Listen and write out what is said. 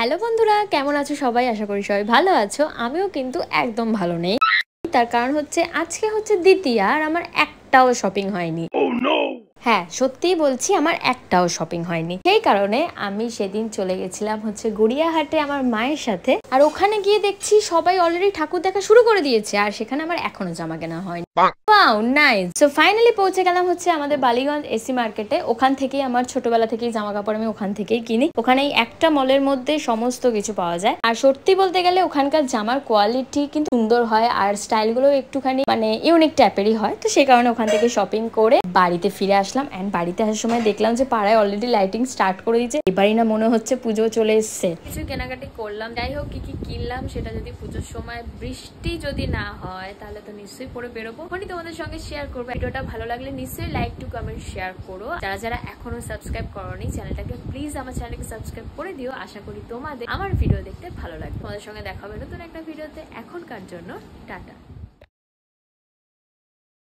Hello বন্ধুরা, কেমন আছো সবাই? আশা করি সবাই ভালো আছো। আমিও কিন্তু একদম ভালো নেই। তার কারণ হচ্ছে আজকে হচ্ছে দ্বিতীয়া আর আমার একটাও শপিং হয়নি। হ্যাঁ, সত্যিই বলছি, আমার একটাও শপিং হয়নি। সেই কারণে আমি সেদিন চলে গেছিলাম হচ্ছে গড়িয়াহাটে আমার মায়ের সাথে। আর ওখানে গিয়ে দেখছি সবাই অলরেডি ঠাকুর দেখা শুরু করে দিয়েছে, আর সেখানে আমার এখনো জামা কেনা হয়নি। Wow, nice. সো ফাইনালি পৌঁছে গেলাম হচ্ছে আমাদের বালিগঞ্জ এসি মার্কেটে। ওখান থেকেই আমার ছোটবেলা থেকেই জামা কাপড় আমি ওখান থেকেই কিনি। ওখানেই একটা মলের মধ্যে সমস্ত কিছু পাওয়া যায়। আর সত্যি বলতে গেলে ওখানকার জামার কোয়ালিটি কিন্তু সুন্দর হয়, আর স্টাইলগুলো একটুখানি মানে ইউনিক টাইপেরই হয়। তো সেই কারণে ওখান থেকে শপিং করে বাড়িতে ফিরে আসলাম। এন্ড বাড়িতে আসার সময় দেখলাম যে পাড়ায় অলরেডি লাইটিং স্টার্ট করে দিয়েছে। এবারই না মনে হচ্ছে পুজো চলে এসছে। কিছু কেনাকাটি করলাম। যাই হোক, কি কি কিনলাম সেটা যদি পুজোর সময় বৃষ্টি যদি না হয় তাহলে তো নিশ্চয়ই পরে বেরোবো। তোমাদের সঙ্গে শেয়ার করবো। ভিডিওটা ভালো লাগলে নিশ্চয়ই লাইক টু কমেন্ট শেয়ার করো। যারা যারা এখনো সাবস্ক্রাইব করোনি চ্যানেলটাকে প্লিজ আমার চ্যানেলকে সাবস্ক্রাইব করে দিও। আশা করি তোমাদের আমার ভিডিও দেখতে ভালো লাগবে। তোমাদের সঙ্গে দেখা হবে নতুন একটা ভিডিওতে। এখনকার জন্য টাটা।